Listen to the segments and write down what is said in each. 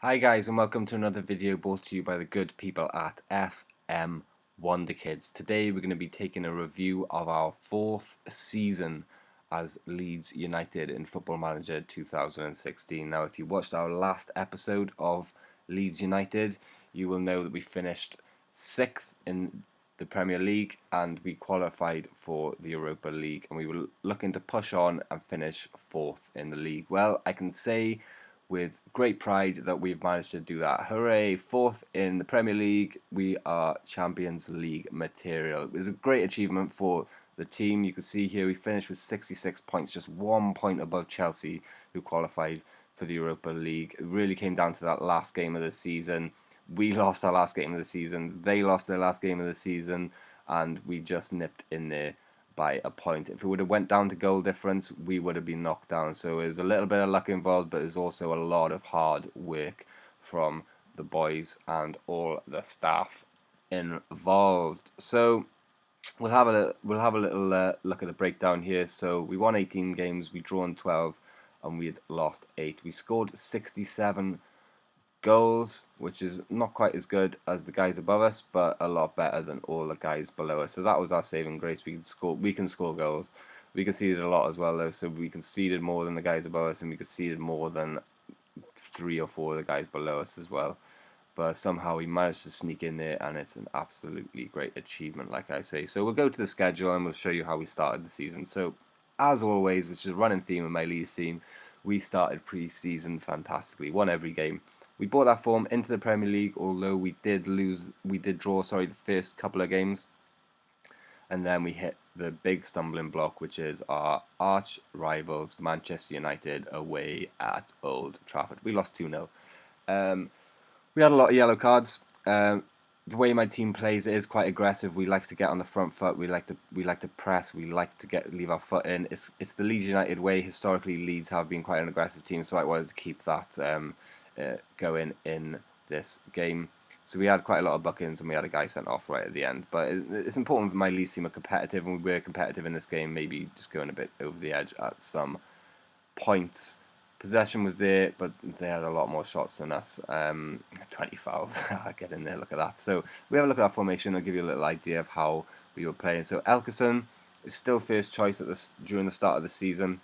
Hi guys, and welcome to another video brought to you by the good people at FM Wonderkids. Today we're going to be taking a review of our 4th season as Leeds United in Football Manager 2016. Now if you watched our last episode of Leeds United, you will know that we finished 6th in the Premier League and we qualified for the Europa League, and we were looking to push on and finish 4th in the league. Well, I can say with great pride that we've managed to do that. Hooray, 4th in the Premier League. We are Champions League material. It was a great achievement for the team. You can see here we finished with 66 points, just 1 point above Chelsea, who qualified for the Europa League. It really came down to that last game of the season. We lost our last game of the season. They lost their last game of the season, and we just nipped in there by a point. If it would have went down to goal difference, we would have been knocked down. So it was a little bit of luck involved, but there's also a lot of hard work from the boys and all the staff involved. So we'll have a little look at the breakdown here. So we won 18 games, we drawn 12, and we had lost 8. We scored 67 goals, which is not quite as good as the guys above us, but a lot better than all the guys below us. So that was our saving grace. We can score goals. We conceded a lot as well, though. So we conceded more than the guys above us, and we conceded more than 3 or 4 of the guys below us as well. But somehow we managed to sneak in there, and it's an absolutely great achievement, like I say. So we'll go to the schedule and we'll show you how we started the season. So as always, which is a running theme of my Leeds team, we started pre-season fantastically, won every game. We brought that form into the Premier League, although we did draw the first couple of games, and then we hit the big stumbling block, which is our arch rivals Manchester United away at Old Trafford. We lost 2-0. We had a lot of yellow cards. The way my team plays, it is quite aggressive. We like to get on the front foot. We like to press. We like to leave our foot in. It's the Leeds United way. Historically, Leeds have been quite an aggressive team, so I wanted to keep that going in this game. So we had quite a lot of bookings, and we had a guy sent off right at the end. But it's important that my Leeds team are competitive, and we were competitive in this game. Maybe just going a bit over the edge at some points. Possession was there, but they had a lot more shots than us. 20 fouls. Get in there, look at that. So we have a look at our formation. I'll give you a little idea of how we were playing. So Elkerson is still first choice during the start of the season.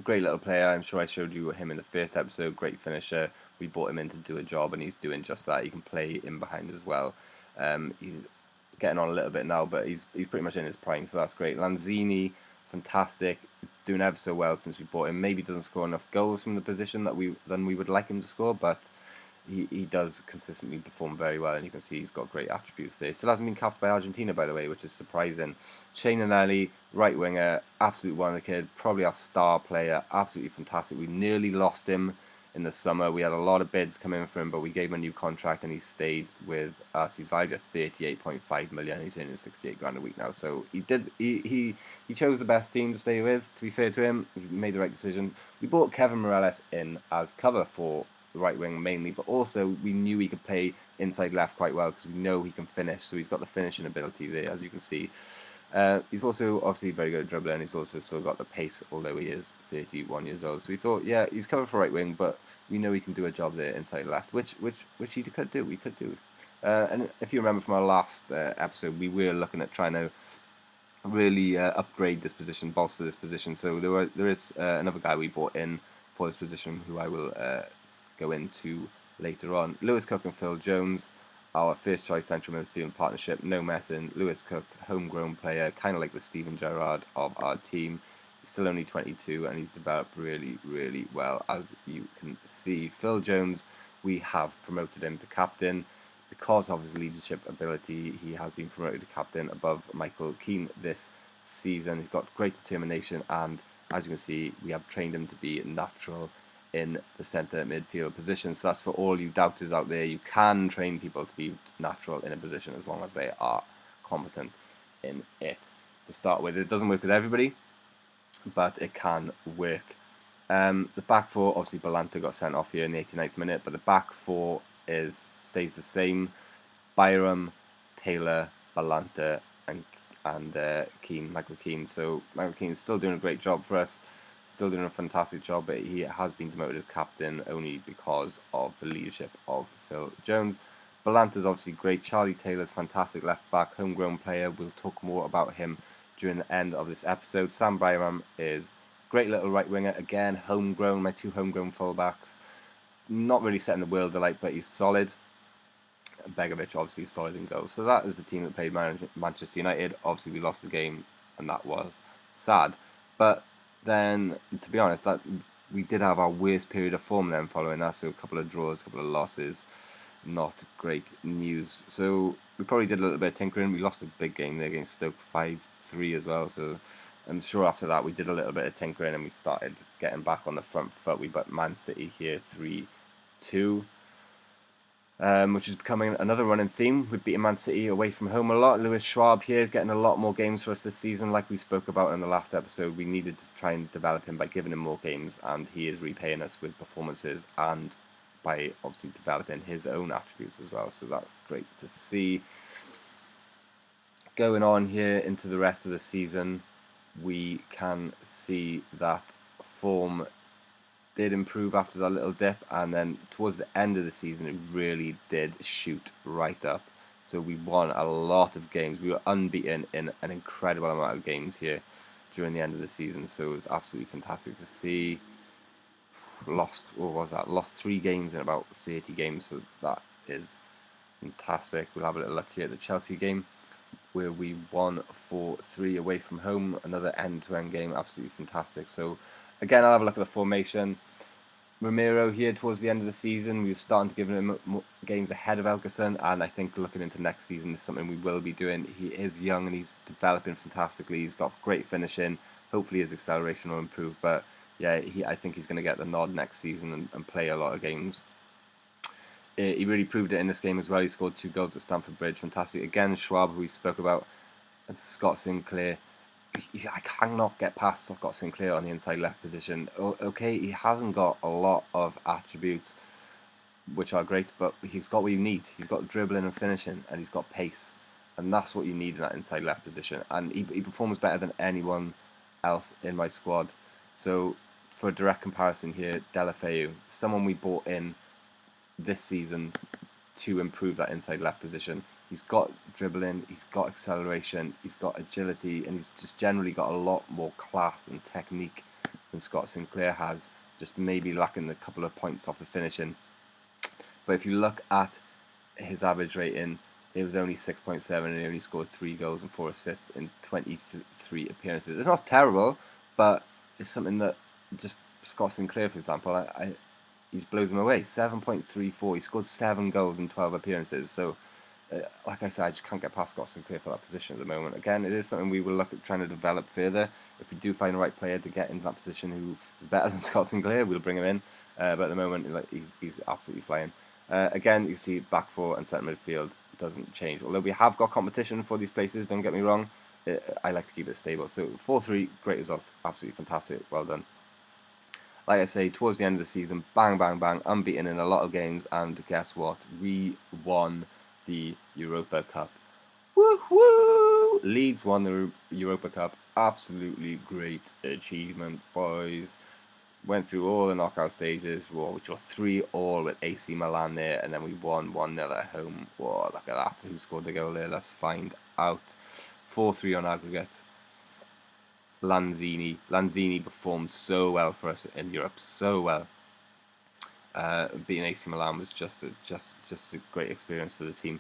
Great little player. I'm sure I showed you him in the first episode. Great finisher. We brought him in to do a job, and he's doing just that. He can play in behind as well. He's getting on a little bit now, but he's pretty much in his prime, so that's great. Lanzini, fantastic. He's doing ever so well since we bought him. Maybe doesn't score enough goals from the position than we would like him to score, but he does consistently perform very well, and you can see he's got great attributes there. Still hasn't been capped by Argentina, by the way, which is surprising. Shane Anelli, right winger, absolute wonderkid, probably our star player, absolutely fantastic. We nearly lost him in the summer. We had a lot of bids come in for him, but we gave him a new contract and he stayed with us. He's valued at 38.5 million. He's earning 68 grand a week now. So he chose the best team to stay with. To be fair to him, he made the right decision. We brought Kevin Morales in as cover for the right wing mainly, but also we knew he could play inside left quite well because we know he can finish. So he's got the finishing ability there, as you can see. He's also obviously very good at dribbling, and he's also still got the pace, although he is 31 years old. So we thought, yeah, he's covered for right wing, but we know he can do a job there inside left, which he could do. We could do. And if you remember from our last episode, we were looking at trying to really upgrade this position, bolster this position. So there is another guy we brought in for this position, who I will go into later on. Lewis Cook and Phil Jones, our first choice central midfield partnership, no messing. Lewis Cook, homegrown player, kind of like the Steven Gerrard of our team. He's still only 22 and he's developed really, really well, as you can see. Phil Jones, we have promoted him to captain. Because of his leadership ability, he has been promoted to captain above Michael Keane this season. He's got great determination, and as you can see, we have trained him to be natural in the centre midfield position. So that's for all you doubters out there. You can train people to be natural in a position as long as they are competent in it. To start with, it doesn't work with everybody, but it can work. The back four, obviously Balanta got sent off here in the 89th minute, but the back four stays the same. Byram, Taylor, Balanta, and Keane, Michael Keane. So Michael Keane's still doing a great job for us. still doing a fantastic job, but he has been demoted as captain only because of the leadership of Phil Jones. Balanta's obviously great. Charlie Taylor's fantastic left back, homegrown player. We'll talk more about him during the end of this episode. Sam Byram is great little right winger, again homegrown. My 2 homegrown fullbacks, not really setting the world alight, but he's solid. Begovic obviously solid in goals. So that is the team that played Manchester United. Obviously we lost the game, and that was sad. But then, to be honest, that we did have our worst period of form then following that. So a couple of draws, a couple of losses, not great news. So we probably did a little bit of tinkering. We lost a big game there against Stoke 5-3 as well. So I'm sure after that we did a little bit of tinkering and we started getting back on the front foot. We beat Man City here 3-2. Which is becoming another running theme. We've beaten Man City away from home a lot. Lewis Schwab here getting a lot more games for us this season. Like we spoke about in the last episode, we needed to try and develop him by giving him more games, and he is repaying us with performances and by obviously developing his own attributes as well. So that's great to see. Going on here into the rest of the season, we can see that form did improve after that little dip, and then towards the end of the season it really did shoot right up. So we won a lot of games. We were unbeaten in an incredible amount of games here during the end of the season, so it was absolutely fantastic to see. Lost 3 games in about 30 games, so that is fantastic. We'll have a little look here at the Chelsea game where we won 4-3 away from home. Another end-to-end game, absolutely fantastic. So again, I'll have a look at the formation. Ramiro here towards the end of the season, we were starting to give him games ahead of Elkerson, and I think looking into next season is something we will be doing. He is young and he's developing fantastically. He's got great finishing. Hopefully his acceleration will improve, but yeah, I think he's going to get the nod next season and play a lot of games. He really proved it in this game as well. He scored 2 goals at Stamford Bridge. Fantastic. Again, Schwab, who we spoke about, and Scott Sinclair. I cannot get past Scott Sinclair on the inside left position. Okay, he hasn't got a lot of attributes which are great, but he's got what you need. He's got dribbling and finishing, and he's got pace, and that's what you need in that inside left position. And he performs better than anyone else in my squad. So for a direct comparison here, Delafeu, someone we bought in this season to improve that inside left position. He's got dribbling, he's got acceleration, he's got agility, and he's just generally got a lot more class and technique than Scott Sinclair has, just maybe lacking a couple of points off the finishing. But if you look at his average rating, it was only 6.7, and he only scored 3 goals and 4 assists in 23 appearances. It's not terrible, but it's something that just Scott Sinclair, for example, he blows him away. 7.34. He scored 7 goals in 12 appearances. So, like I said, I just can't get past Scott Sinclair for that position at the moment. Again, it is something we will look at trying to develop further. If we do find the right player to get into that position who is better than Scott Sinclair, we'll bring him in. But at the moment, like, he's absolutely flying. Again, you see back 4 and centre midfield doesn't change. Although we have got competition for these places, don't get me wrong. I like to keep it stable. So 4-3, great result. Absolutely fantastic. Well done. Like I say, towards the end of the season, bang, bang, bang, unbeaten in a lot of games, and guess what? We won the Europa Cup. Woo woo! Leeds won the Europa Cup. Absolutely great achievement, boys. Went through all the knockout stages, which were 3-3 with AC Milan there, and then we won 1-0 at home. Whoa, look at that. Who scored the goal there? Let's find out. 4-3 on aggregate. Lanzini performed so well for us in Europe, so well. Beating AC Milan was just a great experience for the team.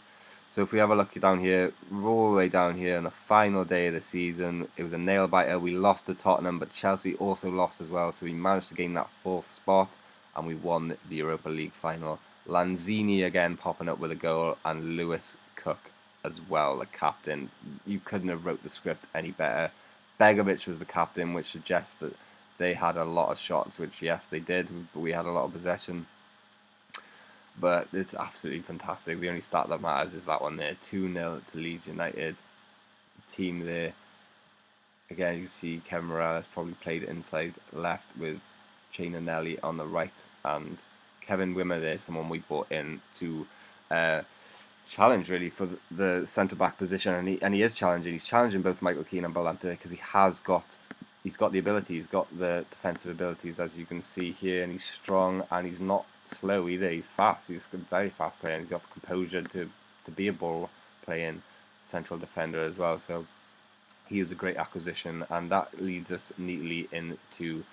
So if we have a look down here, all the way down here on the final day of the season, it was a nail biter. We lost to Tottenham, but Chelsea also lost as well. So we managed to gain that 4th spot, and we won the Europa League final. Lanzini again popping up with a goal, and Lewis Cook as well, the captain. You couldn't have wrote the script any better. Begovic was the captain, which suggests that they had a lot of shots, which yes, they did, but we had a lot of possession. But it's absolutely fantastic. The only stat that matters is that one there, 2-0 to Leeds United. The team there, again, you see Kevin Morales probably played inside left with Chena Nelly on the right, and Kevin Wimmer there, someone we brought in to challenge really for the centre back position, and he is challenging. He's challenging both Michael Keane and Balanta because he's got the ability, he's got the defensive abilities, as you can see here, and he's strong, and he's not slow either. He's fast. He's a very fast player, and he's got the composure to be a ball playing central defender as well. So he was a great acquisition, and that leads us neatly into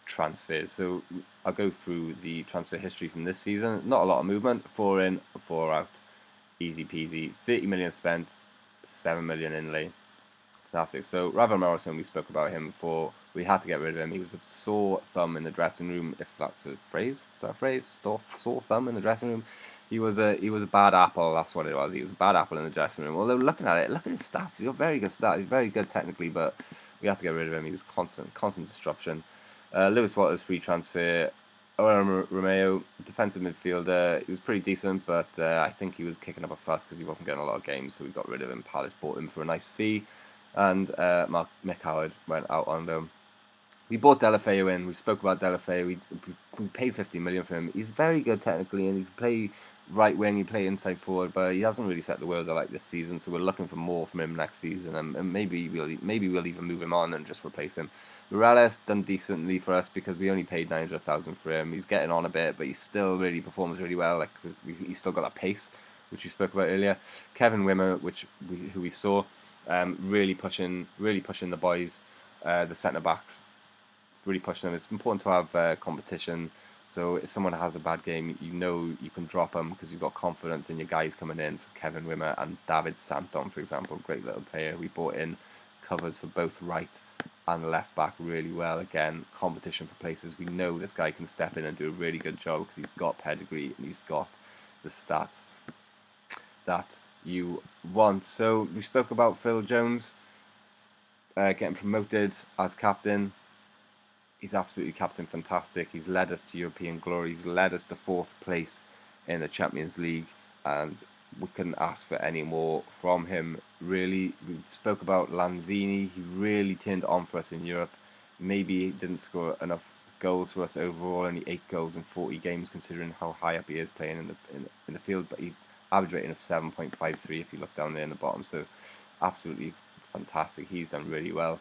transfers. So I'll go through the transfer history from this season. Not a lot of movement. 4 in, 4 out. Easy peasy. 30 million spent, 7 million inlay. Fantastic. So Ravel Morrison, we spoke about him before. We had to get rid of him. He was a sore thumb in the dressing room, if that's a phrase. Is that a phrase? Sore thumb in the dressing room. He was a bad apple. That's what it was. He was a bad apple in the dressing room. Although looking at it, look at his stats. He's got very good stats. He's very good technically, but we had to get rid of him. He was constant disruption. Lewis Walters, free transfer. Owen Romeo, defensive midfielder. He was pretty decent, but I think he was kicking up a fuss because he wasn't getting a lot of games, so we got rid of him. Palace bought him for a nice fee. And Mick Howard went out on loan. We bought Delafeu in. We spoke about Delafeu. We paid 50 million for him. He's very good technically, and he can play right wing. He play inside forward, but he hasn't really set the world alight this season. So we're looking for more from him next season, and maybe we'll even move him on and just replace him. Morales done decently for us because we only paid 900,000 for him. He's getting on a bit, but he still really performs really well. Like he's still got that pace, which we spoke about earlier. Kevin Wimmer, who we saw. Really pushing the boys, the centre backs, really pushing them. It's important to have competition. So if someone has a bad game, you know you can drop them because you've got confidence in your guys coming in. Kevin Wimmer and David Santon, for example, great little player. We bought in covers for both right and left back really well. Again, competition for places. We know this guy can step in and do a really good job because he's got pedigree and he's got the stats that you want. So we spoke about Phil Jones getting promoted as captain. He's absolutely captain fantastic. He's led us to European glory. He's led us to 4th place in the Champions League, and we couldn't ask for any more from him. Really, we spoke about Lanzini. He really turned on for us in Europe. Maybe he didn't score enough goals for us overall. Only 8 goals in 40 games, considering how high up he is playing in the field. But he average rating of 7.53 if you look down there in the bottom. So absolutely fantastic. He's done really well.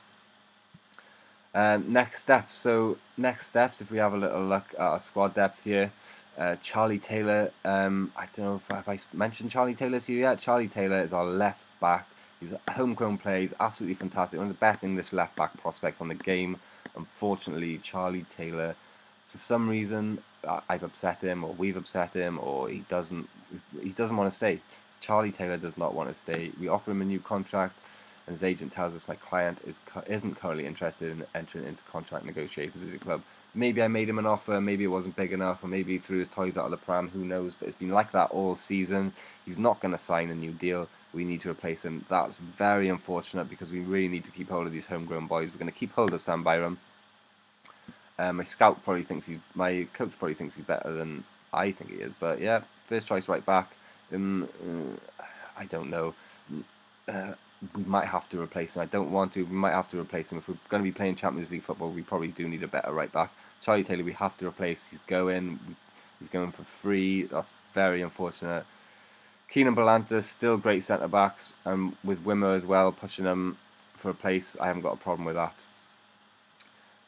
Next steps. So next steps, if we have a little look at our squad depth here. Charlie Taylor. I don't know if I mentioned Charlie Taylor to you yet. Charlie Taylor is our left back. He's a homegrown player. He's absolutely fantastic. One of the best English left back prospects on the game. Unfortunately, Charlie Taylor, for some reason, I've upset him, or we've upset him, or he doesn't want to stay. Charlie Taylor does not want to stay. We offer him a new contract, and his agent tells us my client isn't currently interested in entering into contract negotiations with the club. Maybe I made him an offer, maybe it wasn't big enough, or maybe he threw his toys out of the pram, who knows, but it's been like that all season. He's not going to sign a new deal. We need to replace him. That's very unfortunate because we really need to keep hold of these homegrown boys. We're going to keep hold of Sam Byram. My coach probably thinks he's better than I think he is, but yeah, first choice right back. I don't know. We might have to replace him. I don't want to. We might have to replace him if we're going to be playing Champions League football. We probably do need a better right back. Charlie Taylor, we have to replace. He's going for free. That's very unfortunate. Keenan Belantis, still great centre backs, and with Wimmer as well, pushing them for a place. I haven't got a problem with that.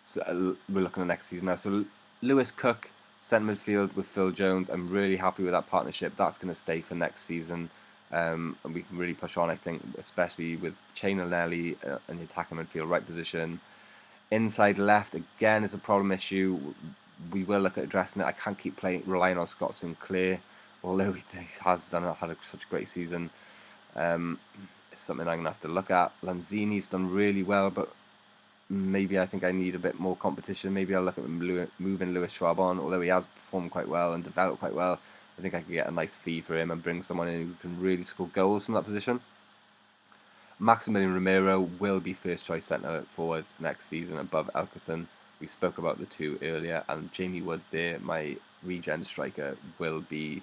So we're looking at next season now. So Lewis Cook, centre midfield with Phil Jones. I'm really happy with that partnership. That's going to stay for next season. And we can really push on, I think, especially with Chain and Nelly in the attacking midfield right position. Inside left, again, is a problem issue. We will look at addressing it. I can't keep relying on Scott Sinclair, although he has had such a great season. It's something I'm going to have to look at. Lanzini's done really well, but maybe I think I need a bit more competition. Maybe I'll look at moving Lewis Schwab on, although he has performed quite well and developed quite well. I think I could get a nice fee for him and bring someone in who can really score goals from that position. Maximilian Romero will be first choice centre forward next season above Elkerson. We spoke about the two earlier, and Jamie Wood there, my regen striker, will be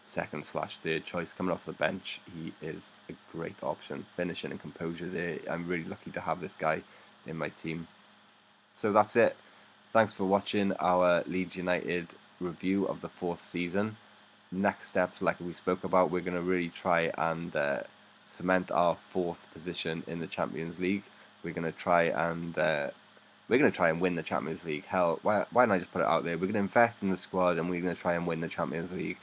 second/third choice coming off the bench. He is a great option, finishing and composure there. I'm really lucky to have this guy in my team. So that's it. Thanks for watching our Leeds United review of the 4th season. Next steps, like we spoke about, we're going to really try and cement our 4th position in the Champions League. We're going to try and we're going to try and win the Champions League. Hell, why don't I just put it out there? We're going to invest in the squad and we're going to try and win the Champions League.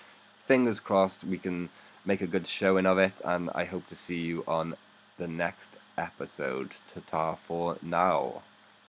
Fingers crossed we can make a good showing of it, and I hope to see you on the next episode. Ta-ta for now.